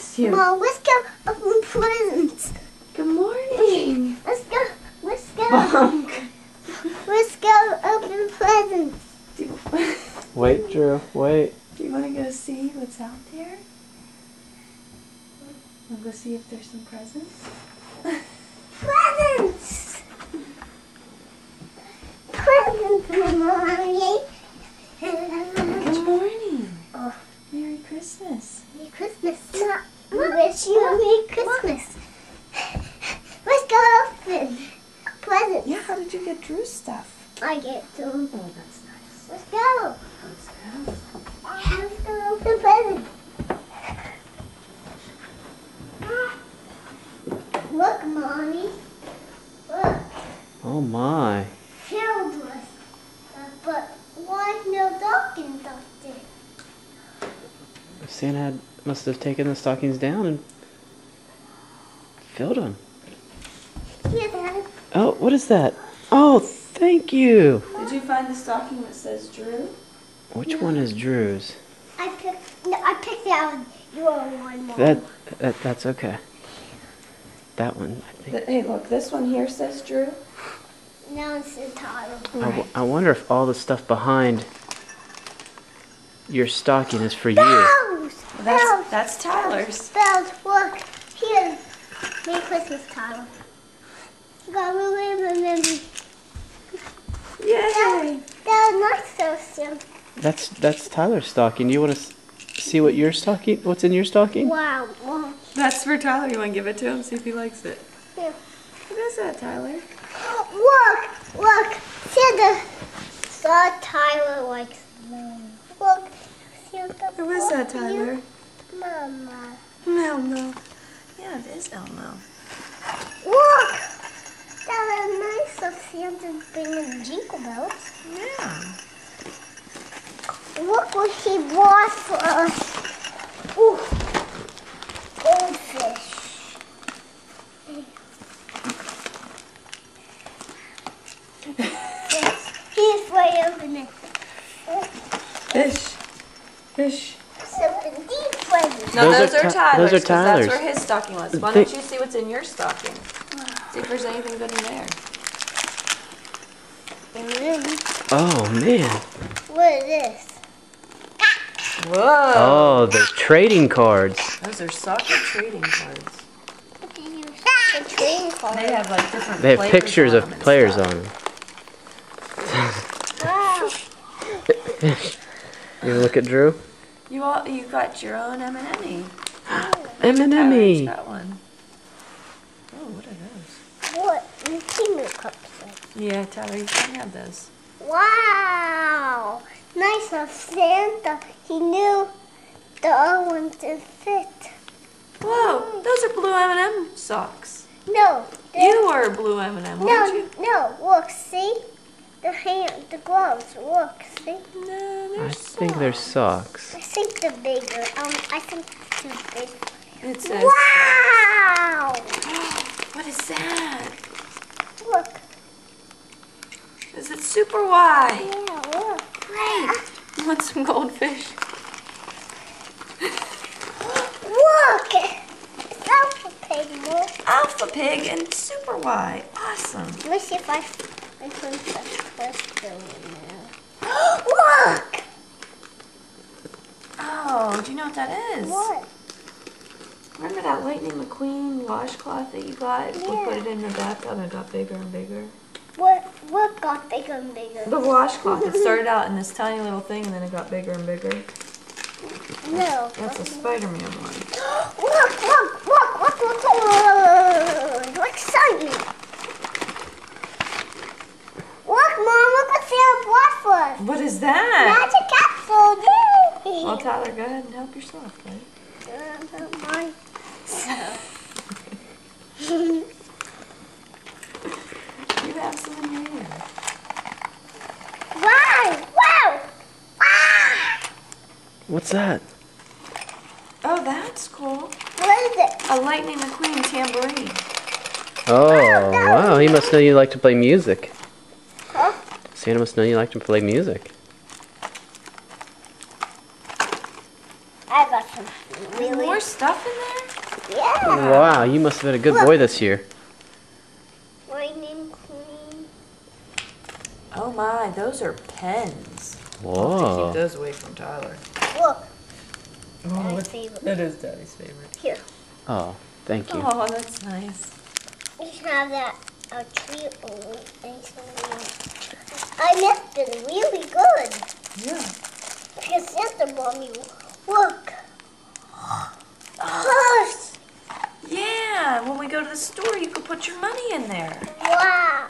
bless you. Mom, let's go open presents. Good morning. Let's go. Let's go. Bonk. Let's go open presents. Wait, Drew, wait. Do you want to go see what's out there? Want to go see if there's some presents? Presents. Presents, Mommy. Good morning. Oh. Merry Christmas. Merry Christmas. We wish you a Merry Christmas. Let's go open presents. Yeah, how did you get Drew's stuff? I get them. Oh, that's nice. Let's go. Let's go. Let's go open presents. Look, Mommy. Look. Oh my. Filled with stuff, but why no stockings up there? Santa must have taken the stockings down and filled them. Here, Dad. Oh, what is that? Oh, thank you. Did you find the stocking that says Drew? Which one is Drew's? I picked out your one, Mom. That's okay. That one, I think. Hey, look, this one here says Drew. Now it's the title. I wonder if all the stuff behind your stocking is for you. Bells! That's Tyler's. Bells, look. Here. Merry Christmas, Tyler. You got really Yay! That was not so simple. That's Tyler's stocking. Do you want to see what your stocking? What's in your stocking? Wow. Wow. That's for Tyler. You want to give it to him? See if he likes it. Here. What is that, Tyler? Look. Santa saw Tyler likes them. Look. Santa. Who is that, Tyler? Mama. Elmo. Yeah, it is Elmo. Look. That was nice of Santa bringing jingle bells. Yeah. Look what he brought for us. Ooh. Goldfish. He's way open it. Fish. Something deep presents. No, Those those are are Ty- Tyler's. those are 'cause Tyler's. That's where his stocking was. Why They- don't you see what's in your stocking? See if there's anything good in there. Oh man. What is this? Whoa. Oh, the trading cards. Those are soccer trading cards. What do you the trading card? They have like different They have flavors pictures on of them and players stuff. on them. Wow. You wanna look at Drew? You got your own M&M-y. Tyler's M&M-y. got one. Oh, what are those? What? Finger cups. Yeah, Tyler, you can have those. Wow. Nice of Santa. He knew the other ones didn't fit. Whoa, those are blue M&M socks. No. You were a blue M&M, weren't you? No. Look, see? The gloves. Look, see? No, they're I think they're socks. I think the bigger. I think too big. It says, Wow! what is that? Look. Is it super wide? Yeah, look. Great. You want some goldfish? Look! It's Alpha Pig, look. Alpha Pig and super wide. Awesome. Let me see if I can put the twist in there. Look! Oh, do you know what that is? What? Remember that Lightning McQueen washcloth that you got? We Yeah. put it in the bathtub and it got bigger and bigger. What got bigger and bigger? The washcloth. It started out in this tiny little thing and then it got bigger and bigger. No. That's a Spider-Man one. Look! What excitement! Look, Mom, look what Santa brought for us. What is that? Magic capsule! Yay! Well, Tyler, go ahead and help yourself, buddy. Mine. You have some in your hair. Wow! What's that? Oh, that's cool. What is it? A Lightning McQueen tambourine. Oh, wow. He must know you like to play music. Huh? Santa must know you like to play music. I got some really More stuff in there? Yeah. Wow, you must have been a good boy this year. Lightning Queen. Oh my, those are pens. I'll have to Whoa. keep those away from Tyler. Look. Oh, My favorite. that is Daddy's favorite. Here. Oh, thank you. Oh, that's nice. You can have that tree or anything. I missed it really good. Yeah. Because Santa brought me. Look. Purse. Yeah, when we go to the store, you can put your money in there. Wow.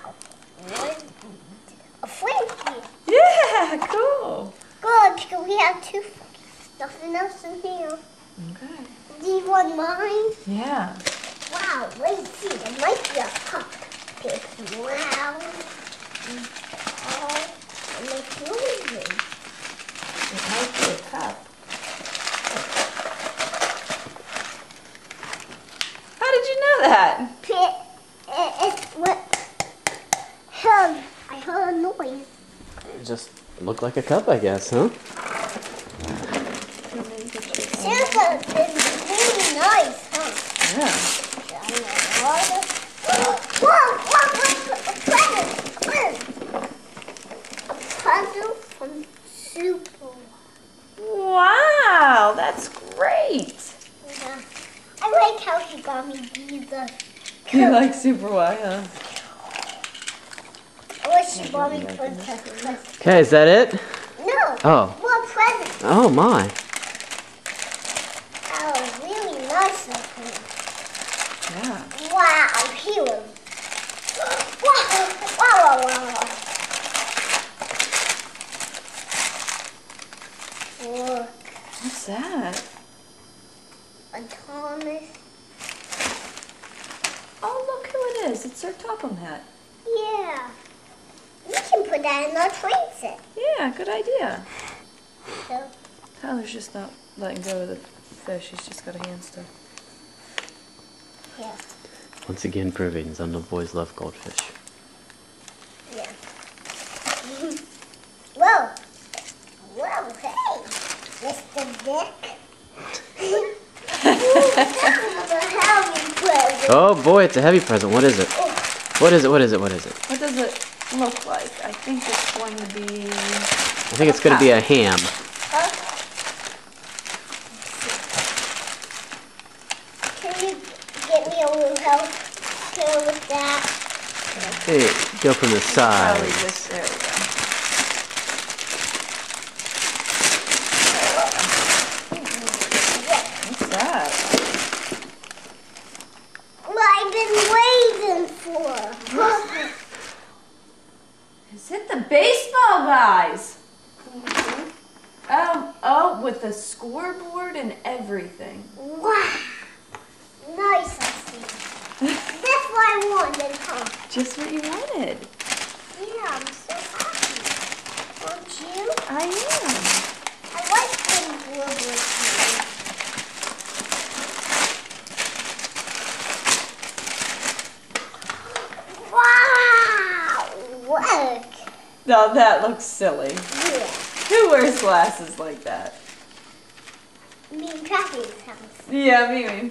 A Frankie. Yeah, cool. Good, because we have two Frankies. Nothing else in here. Okay. Do you want mine? Yeah. Wow, let's see. It might be a cup. Pick wow. Oh, it makes noises. It might be a cup. How did you know that? It's what? I heard a noise. It just looked like a cup, I guess, huh? Santa's been really nice, huh? Yeah. Whoa, present. A puzzle from Super. Wow, that's great. Yeah. I like how she got me these. You like Super Y, huh? I wish she bought me princess. Okay, is that it? No. Oh. More presents. Oh my. That was really nice of her. Yeah. Wow, he was. Wow. Look, What's that? a Thomas. Oh, look who it is. It's Sir Topham Hat. Yeah. We can put that in our train set. Yeah, good idea. So, Tyler's just not letting go of the fish. He's just got a hand stuff. yeah. Once again, proving Zundel boys love goldfish. Yeah. Whoa. Hey. Mr. Dick. Ooh, that was a heavy present. Oh boy, it's a heavy present. What is it? What is it? What is it? What is it? What does it look like? I think it's going to be... I think it's going to be a ham. Huh? Can you get me a little help here with that? Hey, go from the side. Probably just, there we go. What's that? What I've been waiting for. Is it the baseball guys? Oh, with the scoreboard and everything. Wow. Nice, I see. That's what I wanted, huh? Just what you wanted. Yeah, I'm so happy. Aren't you? I am. I like playing scoreboard games. Wow! Look. Now that looks silly. Yeah. Who wears glasses like that? Me and Kathy's house. Yeah, me.